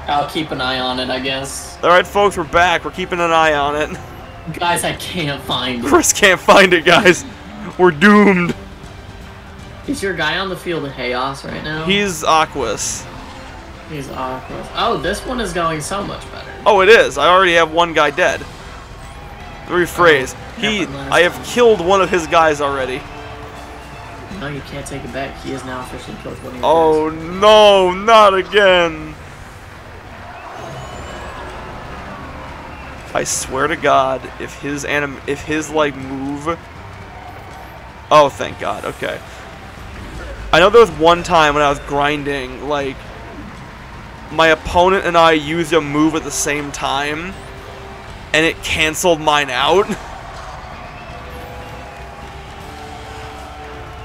I'll keep an eye on it, I guess. Alright, folks, we're back. We're keeping an eye on it. Guys, I can't find it. Chris can't find it, guys. We're doomed. Is your guy on the field of chaos right now? He's Aquas. He's awkward. Oh, this one is going so much better. Oh, it is. I already have one guy dead. Rephrase. I have killed one of his guys already. No, you can't take it back. He has now officially killed one of your Oh guys. no, not again. I swear to God, if his like move. Oh, thank God. Okay. I know there was one time when I was grinding, like, my opponent and I used a move at the same time, and it canceled mine out.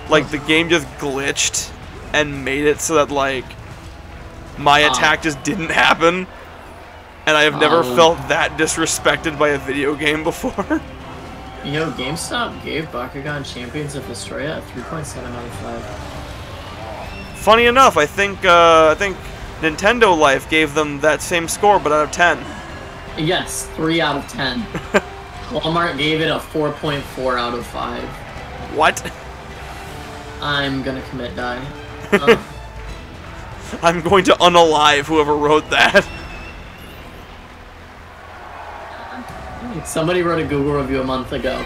Like, the game just glitched and made it so that, like, my attack just didn't happen. And I have never felt that disrespected by a video game before. You know, GameStop gave Bakugan Champions of Vestroia a 3.7 out of 5. Funny enough, I think Nintendo Life gave them that same score, but out of 10. Yes, 3 out of 10. Walmart gave it a 4.4 out of 5. What? I'm gonna commit die. I'm going to unalive whoever wrote that. Somebody wrote a Google review a month ago.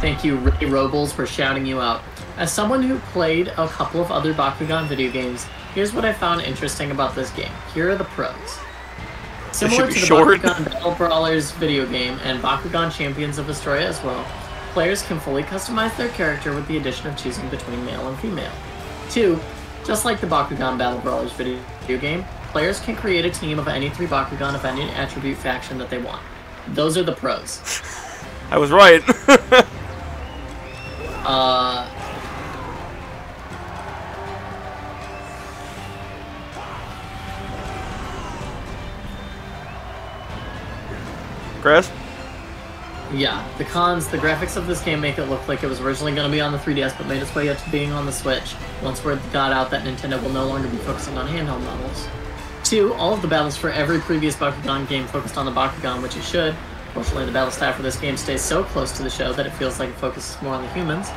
Thank you, Ray Robles, for shouting you out. As someone who played a couple of other Bakugan video games, here's what I found interesting about this game. Here are the pros. Similar to the Bakugan Battle Brawlers video game and Bakugan Champions of Vestroia as well, players can fully customize their character with the addition of choosing between male and female. 2. Just like the Bakugan Battle Brawlers video game, players can create a team of any 3 Bakugan of any attribute faction that they want. Those are the pros. I was right. Chris? Yeah, the cons, the graphics of this game make it look like it was originally going to be on the 3DS, but made its way up to being on the Switch, once word got out that Nintendo will no longer be focusing on handheld models. 2, all of the battles for every previous Bakugan game focused on the Bakugan, which it should. Fortunately, the battle style for this game stays so close to the show that it feels like it focuses more on the humans.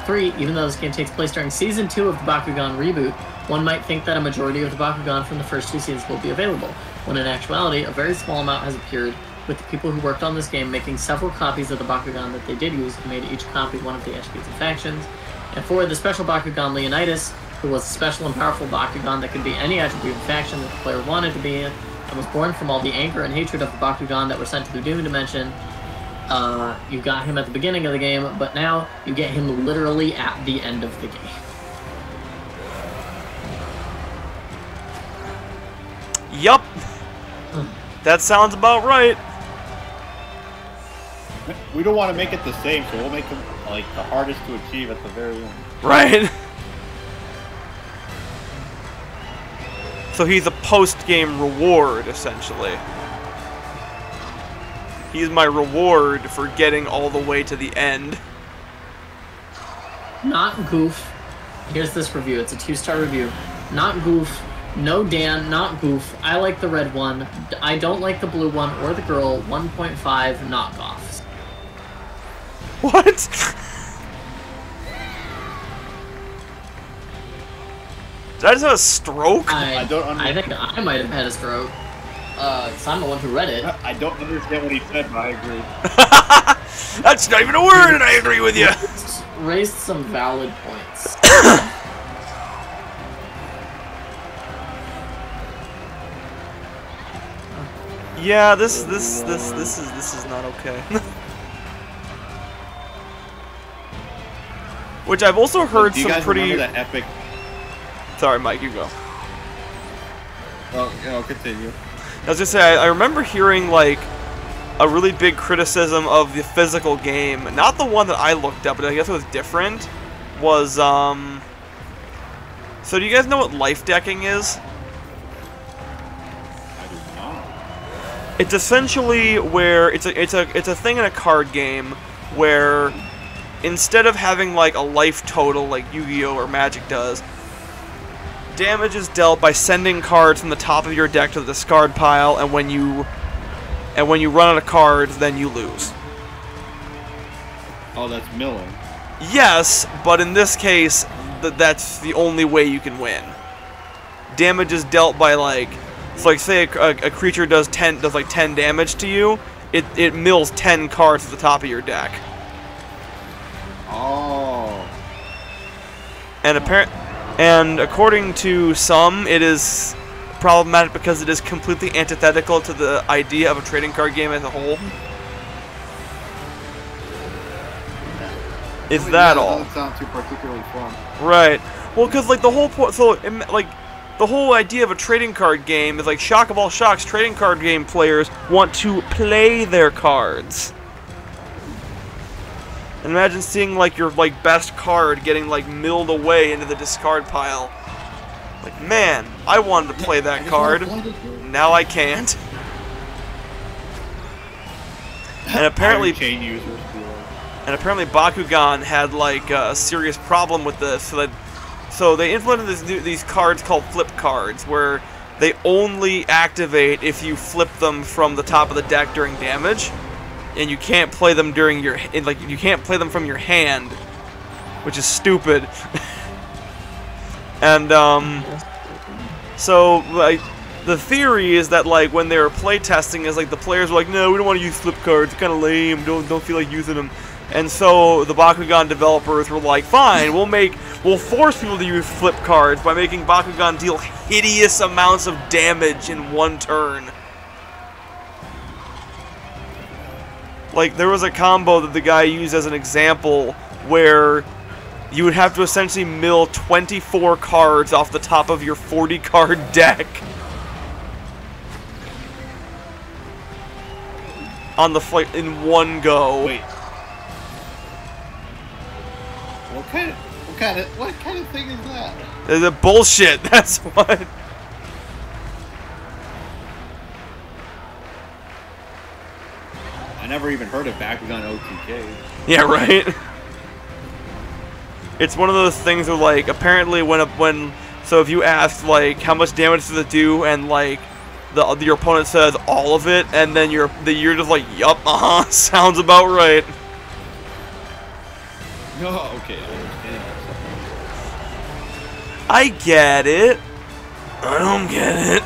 3, even though this game takes place during Season 2 of the Bakugan reboot, one might think that a majority of the Bakugan from the first 2 seasons will be available, when in actuality, a very small amount has appeared, with the people who worked on this game making several copies of the Bakugan that they did use and made each copy one of the attributes and factions. And 4, the special Bakugan Leonidas, who was a special and powerful Bakugan that could be any attribute and faction that the player wanted to be in, and was born from all the anger and hatred of the Bakugan that were sent to the Doom Dimension. You got him at the beginning of the game, but now you get him literally at the end of the game. Yup. That sounds about right. We don't want to make it the same, so we'll make him like the hardest to achieve at the very end. Right. So he's a post-game reward, essentially. He's my reward for getting all the way to the end. Not goof. Here's this review. It's a 2-star review. Not goof. No Dan, not goof. I like the red one. I don't like the blue one or the girl. 1.5 knockoffs. What? Did I just have a stroke? I think I might have had a stroke. Cause I'm the one who read it. I don't understand what he said, but I agree. That's not even a word, and I agree with you. Raised some valid points. Yeah, this is not okay. Which I've also heard Do you some guys pretty. remember that epic? Sorry, Mike, you go. Oh, you know, continue. I was just saying, I remember hearing like a really big criticism of the physical game, not the one that I looked up, but I guess it was different. Was so do you guys know what life decking is? I do not. It's essentially where it's a thing in a card game where instead of having like a life total like Yu-Gi-Oh or Magic does, damage is dealt by sending cards from the top of your deck to the discard pile, and when you run out of cards, then you lose. Oh, that's milling. Yes, but in this case, that's the only way you can win. Damage is dealt by like, so like say a creature does like 10 damage to you, it mills 10 cards to the top of your deck. Oh. And according to some, it is problematic because it is completely antithetical to the idea of a trading card game as a whole. Is that all? That doesn't sound too particularly fun. Right. Well, because like the whole point, so like the whole idea of a trading card game is like, shock of all shocks, trading card game players want to play their cards. And imagine seeing like your like best card getting like milled away into the discard pile. Like, man, I wanted to play that card. Now I can't. And apparently, chain users. And apparently Bakugan had like a serious problem with this, so they implemented these cards called flip cards, where they only activate if you flip them from the top of the deck during damage, and you can't play them during you can't play them from your hand, which is stupid. And so like the theory is that like when they were playtesting, is like the players were like, no, we don't want to use flip cards, it's kind of lame, don't feel like using them. And so the Bakugan developers were like, fine, we'll force people to use flip cards by making Bakugan deal hideous amounts of damage in one turn. Like, there was a combo that the guy used as an example where you would have to essentially mill 24 cards off the top of your 40-card deck. On the flight in one go. Wait. What kind of thing is that? It's a bullshit, that's what. I never even heard of Bakugan OTK. Yeah, right? It's one of those things where, like, apparently so if you ask, like, how much damage does it do, and, like, your opponent says all of it, and then you're just like, yup, sounds about right. No, okay, I understand. I get it. I don't get it.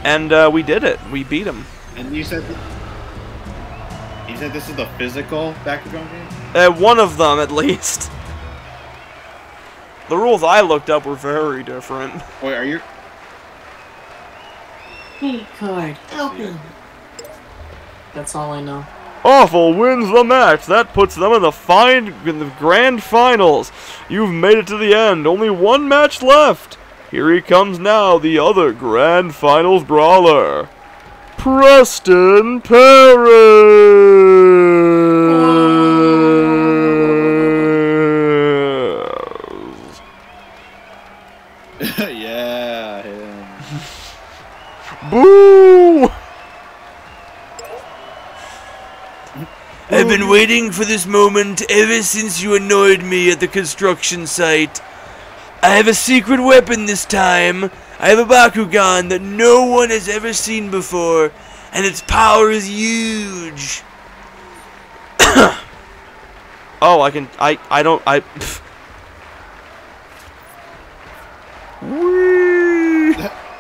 And we did it. We beat him. And you said this is the physical Bakugan game? One of them, at least. The rules I looked up were very different. Wait, are you... Hey, card, open. That's all I know. Awful wins the match. That puts them in the grand finals. You've made it to the end. Only one match left. Here he comes now, the other grand finals brawler, Preston Perez. Yeah, him. Boo! I've been waiting for this moment ever since you annoyed me at the construction site. I have a secret weapon this time. I have a Bakugan that no one has ever seen before, and its power is huge. Oh,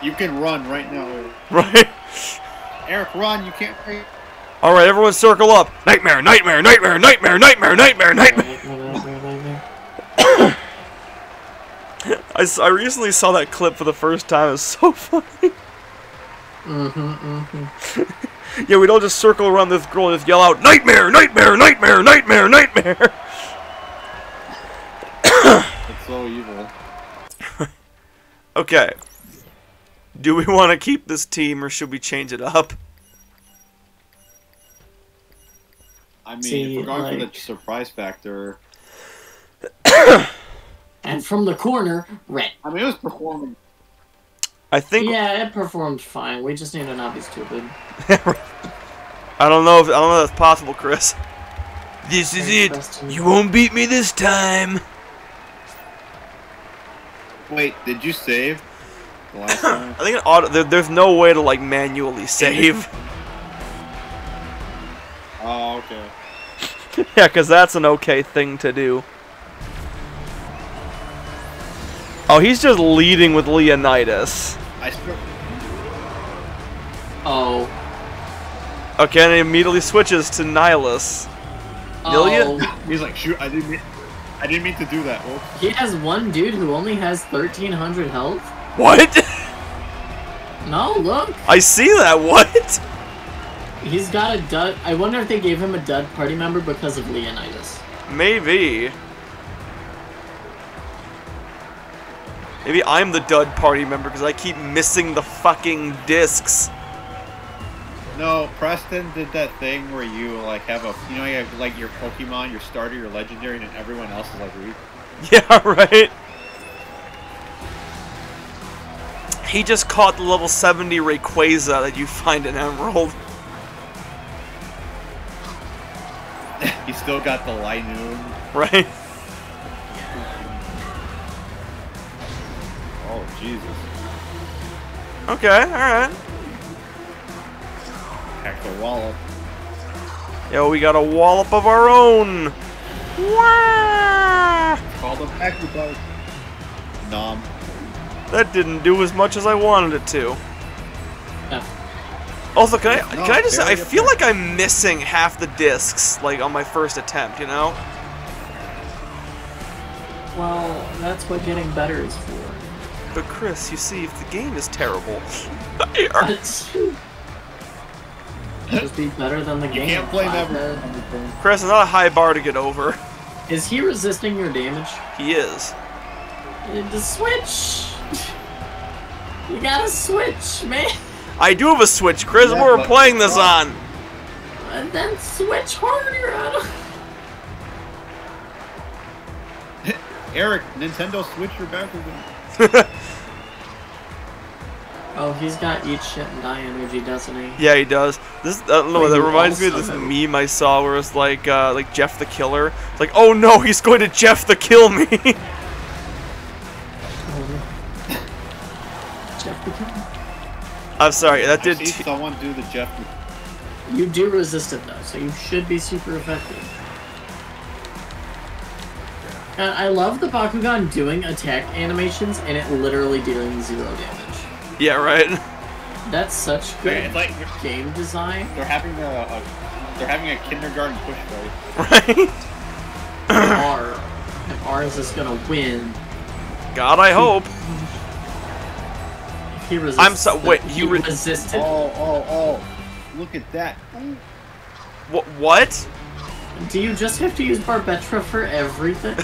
You can run right now. Right? Eric, run, you can't break. Alright, everyone circle up. Nightmare, nightmare, nightmare, nightmare, nightmare, nightmare, nightmare. I recently saw that clip for the first time. It was so funny. Yeah, we'd all just circle around this girl and just yell out, nightmare, nightmare, nightmare, nightmare, nightmare. It's so evil. Okay. Do we want to keep this team or should we change it up? I mean, if we're going for the surprise factor... And from the corner, red. I mean, it was performing. I think... Yeah, it performed fine. We just need to not be stupid. I don't know if that's possible, Chris. This is it. You won't beat me this time. Wait, did you save the last time? I think there's no way to like manually save. Oh, okay. Yeah, because that's an okay thing to do. Oh, he's just leading with Leonidas. I still... Oh. Okay, and he immediately switches to Nihilus. Oh. He's like, shoot, I didn't mean to do that. Whoops. He has one dude who only has 1,300 health. What? No, look. I see that. What? He's got a dud. I wonder if they gave him a dud party member because of Leonidas. Maybe. Maybe I'm the dud party member because I keep missing the fucking discs. No, Preston did that thing where you like have a, you know, you have like your Pokemon, your starter, your legendary, and everyone else is like weak. Yeah, right. He just caught the level 70 Rayquaza that you find in Emerald. He still got the Linoon. Right? Oh, Jesus. Okay, alright. Heck the wallop. Yo, we got a wallop of our own! Wah! Call them Bakugan. Nom. That didn't do as much as I wanted it to. Yeah. Also, can I just say, I feel like I'm missing half the discs, like, on my first attempt, you know? Well, that's what getting better is for. But Chris, you see, if the game is terrible... Just be better than the game. You can't play never. Chris, it's not a high bar to get over. Is he resisting your damage? He is. The switch! You gotta switch, man! I do have a Switch, Chris, Yeah, we're but- playing this on! And then switch harder on him! Eric, Nintendo Switch your Bakugan. Oh, he's got eat shit and die energy, doesn't he? Yeah, he does. This, I don't know, Wait, that you reminds me of this also- meme I saw where it's like Jeff the Killer. It's like, oh no, he's going to Jeff the Kill me! Jeff the Killer. I'm sorry, that I did... see someone do the Jeff. You do resist it though, so you should be super effective. And I love the Bakugan doing attack animations and it literally dealing 0 damage. Yeah, right? That's such good It's like game design. they're having a kindergarten push fight. Right? R. And R is just gonna win. God, I hope. If he resists. I'm so- wait, he you resisted. Oh! Look at that. What? Do you just have to use Barbetra for everything?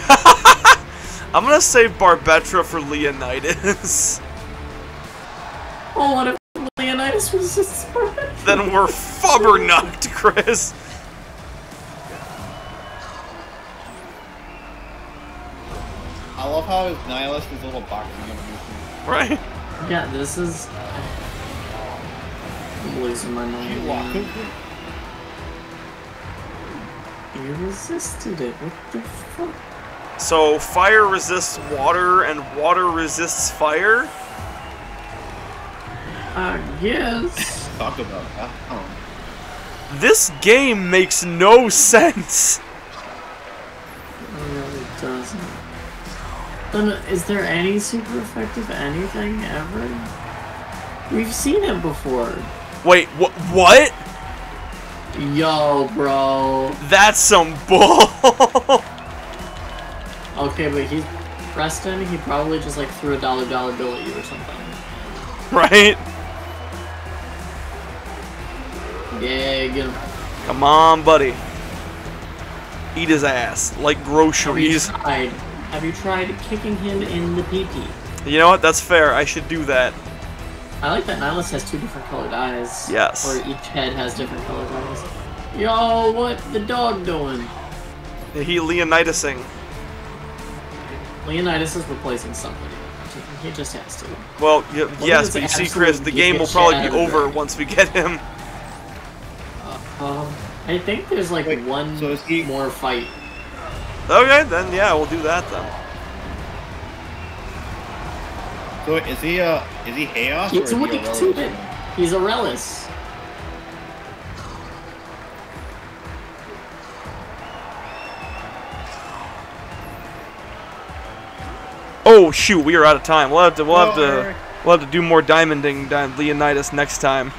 I'm gonna save Barbetra for Leonidas. Oh, what if Leonidas resists Barbetra? Then we're fubbernucked, Chris. I love how his Nihilus is a little boxing evolution. Right? Yeah, this is... I'm losing my mind. man. You resisted it. What the fuck? So, fire resists water, and water resists fire? I guess. Talk about that. Oh. This game makes no sense. It really doesn't. Then, is there any super effective anything ever? We've seen it before. Wait, what? Yo, bro. That's some bull. Okay, but he's Preston. He probably just like threw a dollar bill at you or something. Right? Yeah, get him. Come on, buddy. Eat his ass like groceries. Have you tried kicking him in the pee-pee? You know what? That's fair. I should do that. I like that Nihilus has 2 different colored eyes. Yes. Or each head has different colored eyes. Yo, what the dog doing? He Leonidasing. Leonidas is replacing somebody. He just has to. Well, yes, is but you see, absolute Chris, the game will shit probably out be of the over dragon? once we get him. I think there's like Wait, one so is he- more fight. Okay, then yeah, we'll do that then. So is he Chaos or is He's he a weak Relic? to it. He's a Relis. Oh shoot, we are out of time. We'll have to do more diamonding Leonidas next time.